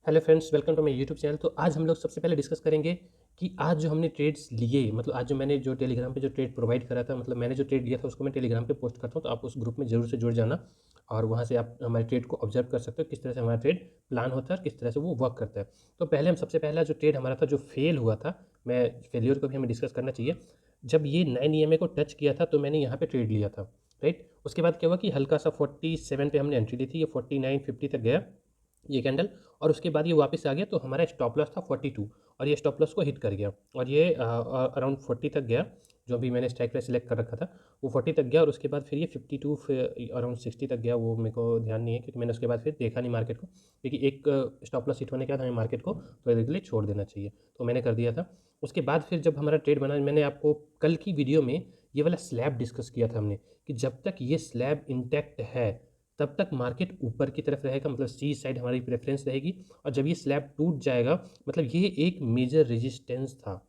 Hello friends, welcome to my YouTube channel. तो आज हम लोग सबसे पहले डिस्कस करेंगे कि आज जो हमने ट्रेड्स लिए, मतलब आज जो मैंने जो टेलीग्राम पे जो ट्रेड प्रोवाइड करा था, मतलब मैंने जो ट्रेड लिया था उसको मैं टेलीग्राम पे पोस्ट करता हूँ, तो आप उस ग्रुप में जरूर से जुड़ जाना और वहाँ से आप हमारे ट्रेड को ऑब्जर्व कर सकते हो, किस तरह से हमारा ट्रेड प्लान होता है और किस तरह से वो वर्क करता है। तो पहले हम सबसे पहला जो ट्रेड हमारा था जो फेल हुआ था, मैं फेलियर को भी हमें डिस्कस करना चाहिए। जब ये 9 EMA को टच किया था तो मैंने यहाँ पे ट्रेड लिया था, राइट। उसके बाद क्या हुआ कि हल्का सा 47 पे हमने एंट्री ली थी, ये 49-50 तक गया ये कैंडल, और उसके बाद ये वापस आ गया, तो हमारा स्टॉप लॉस था 42 और ये स्टॉप लॉस को हिट कर गया और ये अराउंड 40 तक गया। जो भी मैंने स्ट्राइक प्राइस सिलेक्ट कर रखा था वो 40 तक गया और उसके बाद फिर ये 52 फिर अराउंड 60 तक गया। वो मेरे को ध्यान नहीं है क्योंकि मैंने उसके बाद फिर देखा नहीं मार्केट को, क्योंकि एक स्टॉप लॉस हिट होने के बाद हमें मार्केट को थोड़ी देर के लिए छोड़ देना चाहिए, तो मैंने कर दिया था। उसके बाद फिर जब हमारा ट्रेड बना, मैंने आपको कल की वीडियो में ये वाला स्लैब डिस्कस किया था हमने कि जब तक ये स्लैब इंटैक्ट है तब तक मार्केट ऊपर की तरफ रहेगा, मतलब सी साइड हमारी प्रेफरेंस रहेगी। और जब ये स्लैब टूट जाएगा, मतलब ये एक मेजर रेजिस्टेंस था,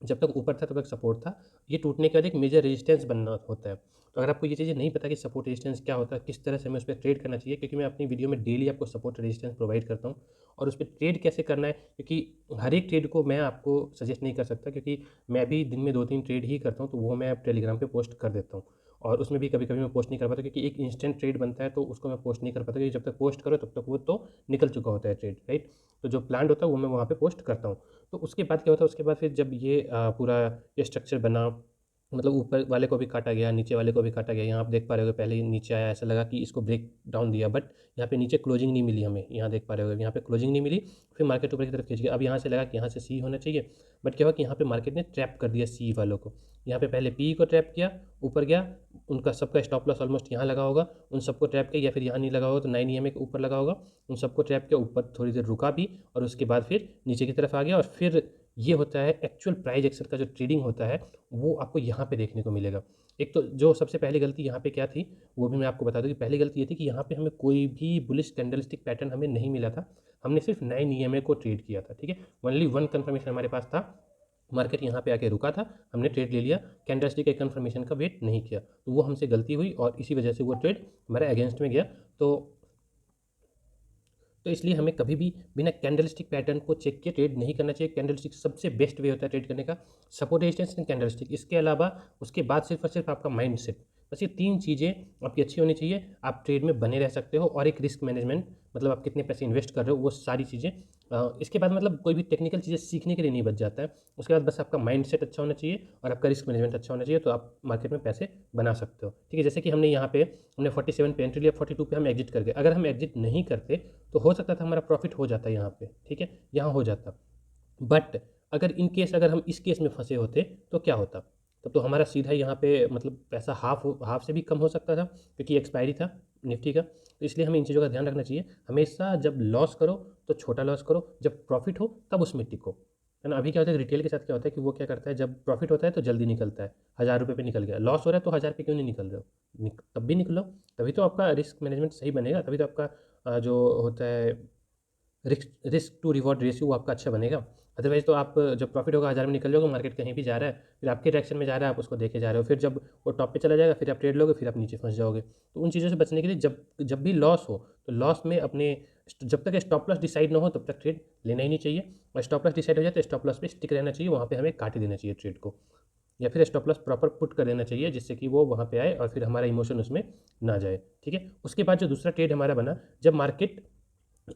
जब तक ऊपर था तब तक सपोर्ट था, ये टूटने के बाद एक मेजर रेजिस्टेंस बनना होता है। तो अगर आपको ये चीज़ें नहीं पता कि सपोर्ट रेजिस्टेंस क्या होता है, किस तरह से हमें उस पर ट्रेड करना चाहिए, क्योंकि मैं अपनी वीडियो में डेली आपको सपोर्ट रेजिस्टेंस प्रोवाइड करता हूँ और उस पर ट्रेड कैसे करना है, क्योंकि हर एक ट्रेड को मैं आपको सजेस्ट नहीं कर सकता, क्योंकि मैं भी दिन में 2-3 ट्रेड ही करता हूँ, तो वो मैं टेलीग्राम पे पोस्ट कर देता हूँ। और उसमें भी कभी कभी मैं पोस्ट नहीं कर पाता, क्योंकि एक इंस्टेंट ट्रेड बनता है तो उसको मैं पोस्ट नहीं कर पाता, क्योंकि जब तक पोस्ट करो तब तक वो तो निकल चुका होता है ट्रेड, राइट। तो जो प्लान होता है वो मैं वहाँ पे पोस्ट करता हूँ। तो उसके बाद क्या होता है, उसके बाद फिर जब ये पूरा ये स्ट्रक्चर बना, मतलब ऊपर वाले को भी काटा गया, नीचे वाले को भी काटा गया। यहाँ आप देख पा रहे हो पहले ही नीचे आया, ऐसा लगा कि इसको ब्रेक डाउन दिया, बट यहाँ पे नीचे क्लोजिंग नहीं मिली हमें, यहाँ देख पा रहे हो यहाँ पे क्लोजिंग नहीं मिली। फिर मार्केट ऊपर की तरफ खींच गया। अब यहाँ से लगा कि यहाँ से सी होना चाहिए, बट क्या हुआ कि यहाँ पे मार्केट ने ट्रैप कर दिया सी वालों को। यहाँ पे पहले पी को ट्रैप किया, ऊपर गया, उनका सबका स्टॉप लॉस ऑलमोस्ट यहाँ लगा होगा, उन सबको ट्रैप किया, या फिर यहाँ नहीं लगा होगा तो 9 EMA के ऊपर लगा होगा, उन सबको ट्रैप किया, ऊपर थोड़ी देर रुका भी और उसके बाद फिर नीचे की तरफ आ गया। और फिर ये होता है एक्चुअल प्राइस एक्शन का जो ट्रेडिंग होता है, वो आपको यहाँ पे देखने को मिलेगा। एक तो जो सबसे पहली गलती यहाँ पे क्या थी, वो भी मैं आपको बता दूँ कि पहली गलती ये थी कि यहाँ पे हमें कोई भी बुलिश कैंडलस्टिक पैटर्न हमें नहीं मिला था। हमने सिर्फ 9 EMA को ट्रेड किया था, ठीक है। ओनली वन कंफर्मेशन हमारे पास था, मार्केट यहाँ पे आके रुका था, हमने ट्रेड ले लिया, कैंडलस्टिक के कंफर्मेशन का वेट नहीं किया, तो वो हमसे गलती हुई और इसी वजह से वो ट्रेड हमारे अगेंस्ट में गया। तो इसलिए हमें कभी भी बिना कैंडलस्टिक पैटर्न को चेक किए ट्रेड नहीं करना चाहिए। कैंडलस्टिक सबसे बेस्ट वे होता है ट्रेड करने का, सपोर्ट रेजिस्टेंस एंड कैंडलस्टिक। इसके अलावा उसके बाद सिर्फ और सिर्फ आपका माइंड सेट, बस ये 3 चीज़ें आपकी अच्छी होनी चाहिए, आप ट्रेड में बने रह सकते हो। और एक रिस्क मैनेजमेंट, मतलब आप कितने पैसे इन्वेस्ट कर रहे हो, वो सारी चीज़ें। इसके बाद मतलब कोई भी टेक्निकल चीज़ें सीखने के लिए नहीं बच जाता है। उसके बाद बस आपका माइंड सेट अच्छा होना चाहिए और आपका रिस्क मैनेजमेंट अच्छा होना चाहिए, तो आप मार्केट में पैसे बना सकते हो, ठीक है। जैसे कि हमने यहाँ पे हमने 47 पे एंट्री लिया, 42 पे हम एग्जिट कर गए। अगर हम एग्जिट नहीं करते तो हो सकता था हमारा प्रॉफिट हो जाता है यहाँ पे, ठीक है, यहाँ हो जाता। बट अगर इन केस अगर हम इस केस में फंसे होते तो क्या होता, तब तो हमारा सीधा यहाँ पे मतलब पैसा हाफ हाफ से भी कम हो सकता था, क्योंकि एक्सपायरी था निफ्टी का। तो इसलिए हमें इन चीज़ों का ध्यान रखना चाहिए। हमेशा जब लॉस करो तो छोटा लॉस करो, जब प्रॉफिट हो तब उसमें टिको, है ना। अभी क्या होता है रिटेल के साथ, क्या होता है कि वो क्या करता है, जब प्रॉफिट होता है तो जल्दी निकलता है, 1000 रुपये पे निकल गया, लॉस हो रहा है तो 1000 पे क्यों नहीं निकल रहे हो, तब भी निकलो, तभी तो आपका रिस्क मैनेजमेंट सही बनेगा, तभी तो आपका जो होता है risk risk to reward ratio वो आपका अच्छा बनेगा। अदरवाइज तो आप जब प्रॉफिट होगा 1000 में निकल जाओगे, मार्केट कहीं भी जा रहा है, फिर आपके डायरेक्शन में जा रहा है, आप उसको देखे जा रहे हो, फिर जब वो टॉप पे चला जाएगा फिर आप ट्रेड लोगे, फिर आप नीचे फंस जाओगे। तो उन चीज़ों से बचने के लिए जब जब भी लॉस हो तो लॉस में अपने, जब तक स्टॉप लॉस डिसाइड ना हो तब तक ट्रेड लेना ही नहीं चाहिए, और स्टॉप लॉस डिसाइड हो जाए तो स्टॉप लॉस पे स्टिक रहना चाहिए, वहाँ पे हमें काट देना चाहिए ट्रेड को, या फिर स्टॉप लॉस प्रॉपर पुट कर देना चाहिए, जिससे कि वो वहाँ पे आए और फिर हमारा इमोशन उसमें ना जाए, ठीक है। उसके बाद जो दूसरा ट्रेड हमारा बना, जब मार्केट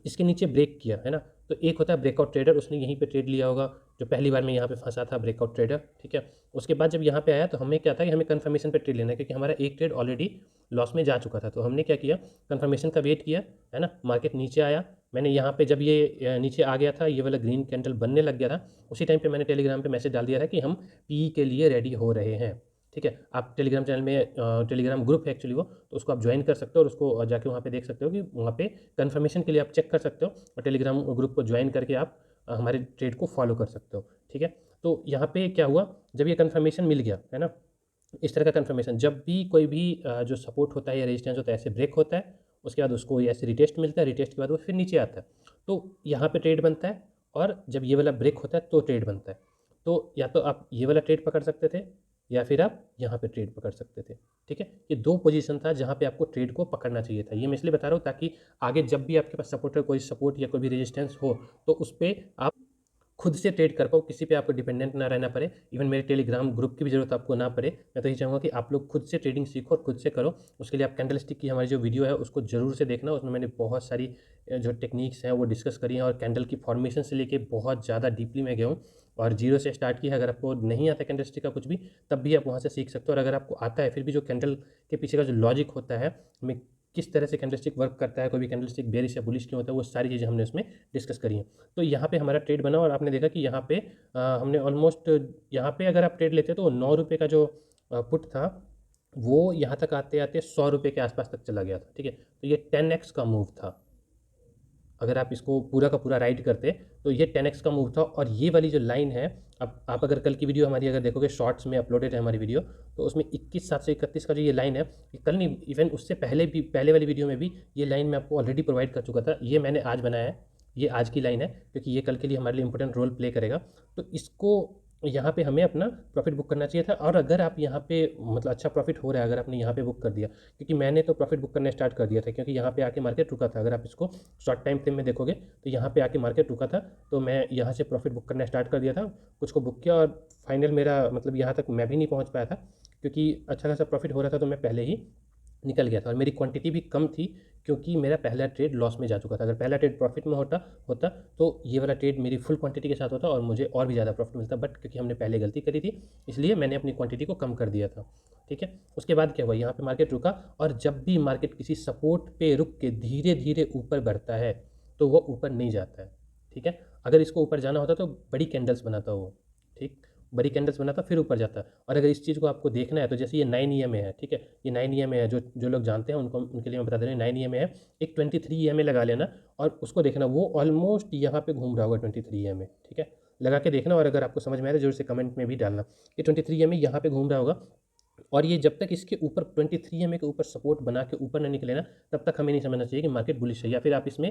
इसके नीचे ब्रेक किया, है ना, तो एक होता है ब्रेकआउट ट्रेडर, उसने यहीं पे ट्रेड लिया होगा, जो पहली बार में यहाँ पे फंसा था ब्रेकआउट ट्रेडर, ठीक है। उसके बाद जब यहाँ पे आया तो हमें क्या था कि हमें कंफर्मेशन पे ट्रेड लेना है, क्योंकि हमारा एक ट्रेड ऑलरेडी लॉस में जा चुका था। तो हमने क्या किया, कंफर्मेशन का वेट किया, है ना, मार्केट नीचे आया, मैंने यहाँ पे जब ये नीचे आ गया था, ये वाला ग्रीन कैंडल बनने लग गया था, उसी टाइम पे मैंने टेलीग्राम पे मैसेज डाल दिया था कि हम पी के लिए रेडी हो रहे हैं, ठीक है। आप टेलीग्राम चैनल में टेलीग्राम ग्रुप है एक्चुअली वो, तो उसको आप ज्वाइन कर सकते हो और उसको जाके वहाँ पे देख सकते हो कि वहाँ पे कंफर्मेशन के लिए आप चेक कर सकते हो, और टेलीग्राम ग्रुप को ज्वाइन करके आप हमारे ट्रेड को फॉलो कर सकते हो, ठीक है। तो यहाँ पे क्या हुआ, जब ये कंफर्मेशन मिल गया, है ना, इस तरह का कंफर्मेशन, जब भी कोई भी जो सपोर्ट होता है या रेजिस्टेंस होता है ऐसे ब्रेक होता है, उसके बाद उसको ऐसे रिटेस्ट मिलता है, रिटेस्ट के बाद वो फिर नीचे आता है, तो यहाँ पे ट्रेड बनता है। और जब ये वाला ब्रेक होता है तो ट्रेड बनता है। तो या तो आप ये वाला ट्रेड पकड़ सकते थे, या फिर आप यहाँ पे ट्रेड पकड़ सकते थे। ठीक है, ये 2 पोजीशन था जहाँ पे आपको ट्रेड को पकड़ना चाहिए था। ये मैं इसलिए बता रहा हूँ ताकि आगे जब भी आपके पास कोई सपोर्ट या कोई भी रेजिस्टेंस हो तो उस पे आप खुद से ट्रेड कर पाओ, किसी पे आपको डिपेंडेंट ना रहना पड़े। इवन मेरे टेलीग्राम ग्रुप की भी ज़रूरत आपको ना पड़े। मैं तो ये चाहूँगा कि आप लोग खुद से ट्रेडिंग सीखो और खुद से करो। उसके लिए आप कैंडल स्टिक की हमारी जो वीडियो है उसको ज़रूर से देखना। उसमें मैंने बहुत सारी जो टेक्निक्स हैं वो डिस्कस करी हैं और कैंडल की फॉर्मेशन से लेके बहुत ज़्यादा डीपली मैं गया हूँ और जीरो से स्टार्ट किया है। अगर आपको नहीं आता कैंडल स्टिक का कुछ भी, तब भी आप वहाँ से सीख सकते हो। और अगर आपको आता है फिर भी जो कैंडल के पीछे का जो लॉजिक होता है, मैं किस तरह से कैंडलस्टिक वर्क करता है, कोई भी कैंडलस्टिक बेरिश या बुलिश क्यों होता है, वो सारी चीज़ें हमने उसमें डिस्कस करी हैं। तो यहाँ पे हमारा ट्रेड बना और आपने देखा कि यहाँ पे हमने ऑलमोस्ट यहाँ पे अगर आप ट्रेड लेते तो 9 रुपये का जो पुट था वो यहाँ तक आते आते 100 रुपये के आसपास तक चला गया था। ठीक है, तो ये 10x का मूव था। अगर आप इसको पूरा का पूरा राइट करते तो ये 10x का मूव था। और ये वाली जो लाइन है, अब आप अगर कल की वीडियो हमारी अगर देखोगे, शॉर्ट्स में अपलोडेड है हमारी वीडियो, तो उसमें 21,731 का जो ये लाइन है, ये कल नहीं, इवन उससे पहले भी, पहले वाली वीडियो में भी ये लाइन मैं आपको ऑलरेडी प्रोवाइड कर चुका था। ये मैंने आज बनाया है, ये आज की लाइन है क्योंकि ये कल के लिए हमारे लिए इंपॉर्टेंट रोल प्ले करेगा। तो इसको यहाँ पे हमें अपना प्रॉफिट बुक करना चाहिए था। और अगर आप यहाँ पे मतलब अच्छा प्रॉफिट हो रहा है, अगर आपने यहाँ पे बुक कर दिया, क्योंकि मैंने तो प्रॉफिट बुक करना स्टार्ट कर दिया था क्योंकि यहाँ पे आके मार्केट रुका था। अगर आप इसको शॉर्ट टाइम फ्रेम में देखोगे तो यहाँ पे आके मार्केट रुका था, तो मैं यहाँ से प्रॉफिट बुक करना स्टार्ट कर दिया था, कुछ को बुक किया और फाइनल मेरा मतलब यहाँ तक मैं भी नहीं पहुँच पाया था क्योंकि अच्छा खासा प्रॉफिट हो रहा था, तो मैं पहले ही निकल गया था। और मेरी क्वांटिटी भी कम थी क्योंकि मेरा पहला ट्रेड लॉस में जा चुका था। अगर पहला ट्रेड प्रॉफिट में होता होता तो ये वाला ट्रेड मेरी फुल क्वांटिटी के साथ होता और मुझे और भी ज़्यादा प्रॉफिट मिलता, बट क्योंकि हमने पहले गलती करी थी इसलिए मैंने अपनी क्वांटिटी को कम कर दिया था। ठीक है, उसके बाद क्या हुआ, यहाँ पे मार्केट रुका और जब भी मार्केट किसी सपोर्ट पे रुक के धीरे धीरे ऊपर बढ़ता है तो वो ऊपर नहीं जाता है। ठीक है, अगर इसको ऊपर जाना होता तो बड़ी कैंडल्स बनाता वो। ठीक, बड़ी कैंडल्स बनाता फिर ऊपर जाता। और अगर इस चीज़ को आपको देखना है तो जैसे ये 9 EMA है, ठीक है, ये 9 EMA है, जो जो लोग जानते हैं उनको, उनके लिए मैं बता दे रहा हूँ, 9 EMA है। एक 23 EMA लगा लेना और उसको देखना, वो ऑलमोस्ट यहाँ पे घूम रहा होगा 23 EMA। ठीक है, लगा के देखना और अगर आपको समझ में आए तो जरूर से कमेंट में भी डालना। ये 23 EMA यहाँ पे घूम रहा होगा और ये जब तक इसके ऊपर 23 EMA के ऊपर सपोर्ट बना के ऊपर न निकले ना, तब तक हमें नहीं समझना चाहिए कि मार्केट बुलिश है। या फिर आप इसमें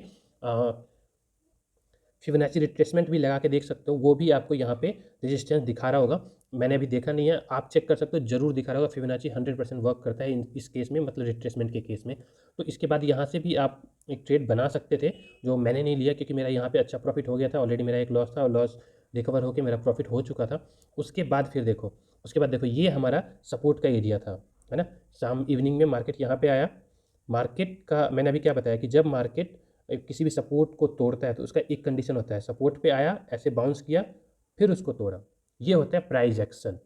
फिबोनाची रिट्रेसमेंट भी लगा के देख सकते हो, वो भी आपको यहाँ पे रेजिस्टेंस दिखा रहा होगा। मैंने अभी देखा नहीं है, आप चेक कर सकते हो, जरूर दिखा रहा होगा। फिबोनाची 100% वर्क करता है इस केस में, मतलब रिट्रेसमेंट के केस में। तो इसके बाद यहाँ से भी आप एक ट्रेड बना सकते थे, जो मैंने नहीं लिया क्योंकि मेरा यहाँ पे अच्छा प्रॉफिट हो गया था। ऑलरेडी मेरा एक लॉस था और लॉस रिकवर होकर मेरा प्रॉफिट हो चुका था। उसके बाद फिर देखो, उसके बाद देखो, ये हमारा सपोर्ट का एरिया था, है ना। शाम इवनिंग में मार्केट यहाँ पे आया। मार्केट का मैंने अभी क्या बताया कि जब मार्केट किसी भी सपोर्ट को तोड़ता है तो उसका एक कंडीशन होता है, सपोर्ट पे आया, ऐसे बाउंस किया, फिर उसको तोड़ा, ये होता है प्राइस एक्शन।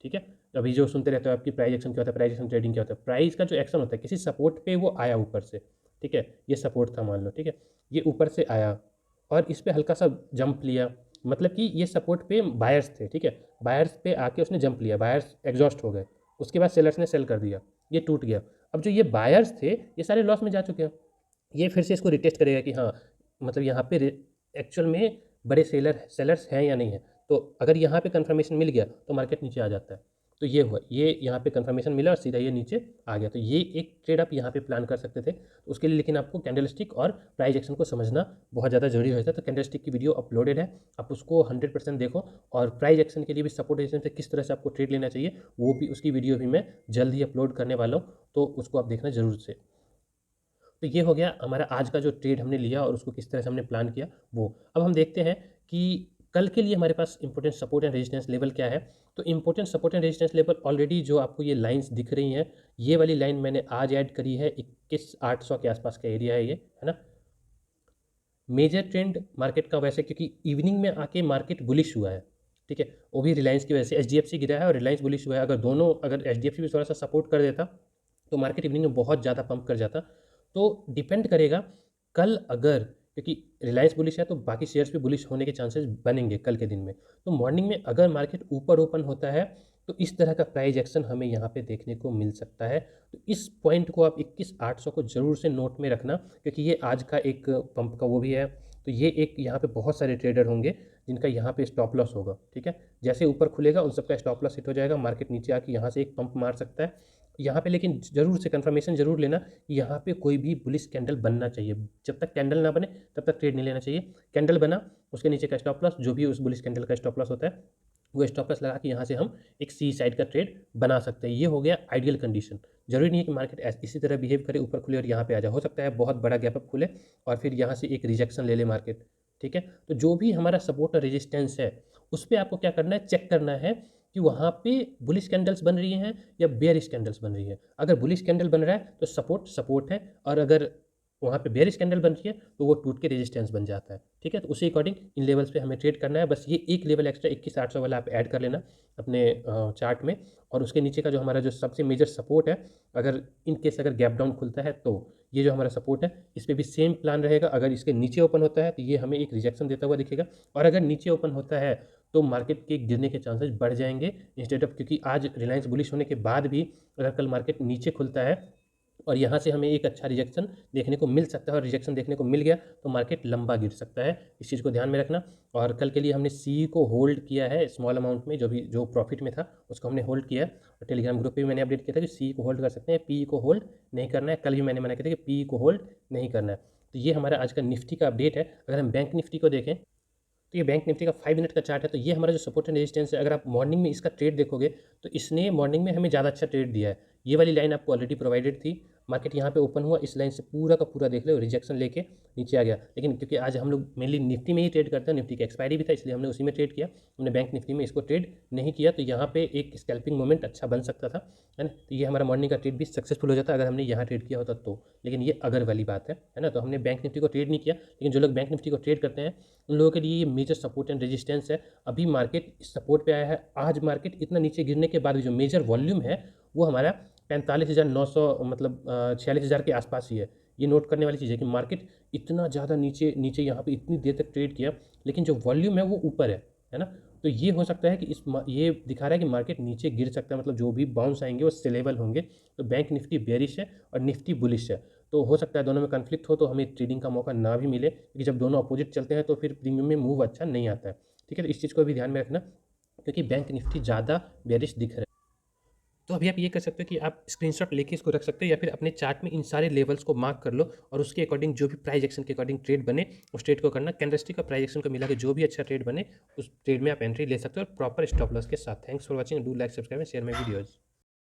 ठीक है, अभी जो सुनते रहते हो आपकी प्राइस एक्शन क्या होता है, प्राइस एक्शन ट्रेडिंग क्या होता है। प्राइस का जो एक्शन होता है, किसी सपोर्ट पे वो आया ऊपर से, ठीक है, ये सपोर्ट था मान लो, ठीक है, ये ऊपर से आया और इस पर हल्का सा जंप लिया, मतलब कि ये सपोर्ट पे बायर्स थे, ठीक है, बायर्स पे आके उसने जंप लिया, बायर्स एग्जॉस्ट हो गए, उसके बाद सेलर्स ने सेल कर दिया, ये टूट गया। अब जो ये बायर्स थे ये सारे लॉस में जा चुके हैं। ये फिर से इसको रिटेस्ट करेगा कि हाँ, मतलब यहाँ पे एक्चुअल में बड़े सेलर्स हैं या नहीं है। तो अगर यहाँ पे कंफर्मेशन मिल गया तो मार्केट नीचे आ जाता है। तो ये हुआ, ये यहाँ पे कंफर्मेशन मिला और सीधा ये नीचे आ गया। तो ये एक ट्रेड आप यहाँ पे प्लान कर सकते थे। तो उसके लिए लेकिन आपको कैंडलस्टिक और प्राइस एक्शन को समझना बहुत ज़्यादा जरूरी होता है। तो कैंडलस्टिक की वीडियो अपलोडेड है, आप उसको 100% देखो। और प्राइस एक्शन के लिए भी, सपोर्ट रेजिस्टेंस से किस तरह से आपको ट्रेड लेना चाहिए, वो भी, उसकी वीडियो भी मैं जल्द ही अपलोड करने वाला हूँ, तो उसको आप देखना जरूर से। तो ये हो गया हमारा आज का जो ट्रेड हमने लिया और उसको किस तरह से हमने प्लान किया वो। अब हम देखते हैं कि कल के लिए हमारे पास important support and resistance level क्या है। तो important support and resistance level already जो आपको ये लाइंस दिख रही हैं, ये वाली लाइन मैंने आज ऐड करी है, 21,800 के आसपास का एरिया है ये, है ना। मेजर ट्रेंड मार्केट का वैसे, क्योंकि इवनिंग में आके मार्केट बुलिश हुआ है, ठीक है, वो भी रिलायंस की वजह से। HDFC गिरा है और रिलायंस बुलिश हुआ है। अगर दोनों, अगर HDFC भी थोड़ा सा सपोर्ट कर देता तो मार्केट इवनिंग में बहुत ज़्यादा पंप कर जाता। तो डिपेंड करेगा कल, अगर, क्योंकि रिलायंस बुलिश है तो बाकी शेयर्स भी बुलिश होने के चांसेस बनेंगे कल के दिन में। तो मॉर्निंग में अगर मार्केट ऊपर ओपन होता है तो इस तरह का प्राइस एक्शन हमें यहाँ पे देखने को मिल सकता है। तो इस पॉइंट को आप 21,800 को ज़रूर से नोट में रखना, क्योंकि ये आज का एक पंप का वो भी है। तो ये एक, यहाँ पे बहुत सारे ट्रेडर होंगे जिनका यहाँ पे स्टॉप लॉस होगा, ठीक है। जैसे ऊपर खुलेगा उन सबका स्टॉप लॉस हिट हो जाएगा, मार्केट नीचे आके यहाँ से एक पंप मार सकता है यहाँ पे। लेकिन जरूर से कंफर्मेशन जरूर लेना कि यहाँ पे कोई भी बुलिश कैंडल बनना चाहिए। जब तक कैंडल ना बने तब तक ट्रेड नहीं लेना चाहिए। कैंडल बना, उसके नीचे का स्टॉप लॉस, जो भी उस बुलिश कैंडल का स्टॉप लॉस होता है, वो स्टॉप लॉस लगा के यहाँ से हम एक सी साइड का ट्रेड बना सकते हैं। ये हो गया आइडियल कंडीशन। जरूरी नहीं है कि मार्केट इसी तरह बिहेव करे, ऊपर खुले और यहाँ पे आ जाए। हो सकता है बहुत बड़ा गैप अप खुले और फिर यहाँ से एक रिजेक्शन ले ले मार्केट, ठीक है। तो जो भी हमारा सपोर्ट और रेजिस्टेंस है उस पर आपको क्या करना है, चेक करना है कि वहाँ पे बुलिश कैंडल्स बन रही हैं या बेयरिश कैंडल्स बन रही है। अगर बुलिश कैंडल बन रहा है तो सपोर्ट है, और अगर वहाँ पे बेयरिश कैंडल बन रही है तो वो टूट के रेजिस्टेंस बन जाता है, ठीक है। तो उसी अकॉर्डिंग इन लेवल्स पे हमें ट्रेड करना है। बस ये एक लेवल एक्स्ट्रा 21,800 वाला आप ऐड कर लेना अपने चार्ट में, और उसके नीचे का जो हमारा जो सबसे मेजर सपोर्ट है, अगर इन केस अगर गैप डाउन खुलता है तो ये जो हमारा सपोर्ट है इस पर भी सेम प्लान रहेगा। अगर इसके नीचे ओपन होता है तो ये हमें एक रिजेक्शन देता हुआ दिखेगा, और अगर नीचे ओपन होता है तो मार्केट के गिरने के चांसेस बढ़ जाएंगे इंस्टेड ऑफ, क्योंकि आज रिलायंस बुलिश होने के बाद भी अगर कल मार्केट नीचे खुलता है और यहाँ से हमें एक अच्छा रिजेक्शन देखने को मिल सकता है, और रिजेक्शन देखने को मिल गया तो मार्केट लंबा गिर सकता है। इस चीज़ को ध्यान में रखना। और कल के लिए हमने सी को होल्ड किया है स्मॉल अमाउंट में, जो प्रॉफिट में था उसको हमने होल्ड किया है। और टेलीग्राम ग्रुप पे भी मैंने अपडेट किया था कि सी को होल्ड कर सकते हैं, पी को होल्ड नहीं करना है। कल भी मैंने मना किया था कि पी को होल्ड नहीं करना है। तो ये हमारा आज का निफ्टी का अपडेट है। अगर हम बैंक निफ्टी को देखें तो ये बैंक निफ्टी का 5 मिनट का चार्ट है। तो ये हमारा जो सपोर्ट एंड रेजिस्टेंस है, अगर आप मॉर्निंग में इसका ट्रेड देखोगे तो इसने मॉर्निंग में हमें ज़्यादा अच्छा ट्रेड दिया है। ये वाली लाइन आपको ऑलरेडी प्रोवाइडेड थी। मार्केट यहाँ पे ओपन हुआ, इस लाइन से पूरा का पूरा देख लो रिजेक्शन लेके नीचे आ गया। लेकिन क्योंकि आज हम लोग मेनली निफ्टी में ही ट्रेड करते हैं, निफ्टी का एक्सपायरी भी था इसलिए हमने उसी में ट्रेड किया, हमने बैंक निफ्टी में इसको ट्रेड नहीं किया। तो यहाँ पे एक स्कैल्पिंग मोमेंट अच्छा बन सकता था, है ना। तो ये हमारा मॉर्निंग का ट्रेड भी सक्सेसफुल हो जाता अगर हमने यहाँ ट्रेड किया होता तो। लेकिन ये अगर वाली बात है ना। तो हमने बैंक निफ्टी को ट्रेड नहीं किया, लेकिन जो लोग बैंक निफ्टी को ट्रेड करते हैं उन लोगों के लिए ये मेजर सपोर्ट एंड रेजिस्टेंस है। अभी मार्केट इस सपोर्ट पे आया है। आज मार्केट इतना नीचे गिरने के बाद भी जो मेजर वॉल्यूम है वो हमारा 45,900 मतलब 46,000 के आसपास ही है। ये नोट करने वाली चीज़ है कि मार्केट इतना ज़्यादा नीचे नीचे यहाँ पे इतनी देर तक ट्रेड किया, लेकिन जो वॉल्यूम है वो ऊपर है ना। तो ये हो सकता है कि ये दिखा रहा है कि मार्केट नीचे गिर सकता है, मतलब जो भी बाउंस आएंगे वो सेलेबल होंगे। तो बैंक निफ्टी बेरिश है और निफ्टी बुलिश है, तो हो सकता है दोनों में कन्फ्लिक्ट हो तो हमें ट्रेडिंग का मौका ना भी मिले, क्योंकि जब दोनों अपोजिट चलते हैं तो फिर प्रीमियम में मूव अच्छा नहीं आता है, ठीक है। तो इस चीज़ को भी ध्यान में रखना, क्योंकि बैंक निफ्टी ज़्यादा बेरिश दिख रहा है। तो अभी आप ये कर सकते हो कि आप स्क्रीनशॉट लेके इसको रख सकते हो, या फिर अपने चार्ट में इन सारे लेवल्स को मार्क कर लो और उसके अकॉर्डिंग जो भी प्राइस एक्शन के अकॉर्डिंग ट्रेड बने उस ट्रेड को करना। कैंडलस्टिक का प्राइस एक्शन को मिला के जो भी अच्छा ट्रेड बने उस ट्रेड में आप एंट्री ले सकते हो, और प्रॉपर स्टॉप लॉस के साथ। Thanks for watching, do like, subscribe and share my videos.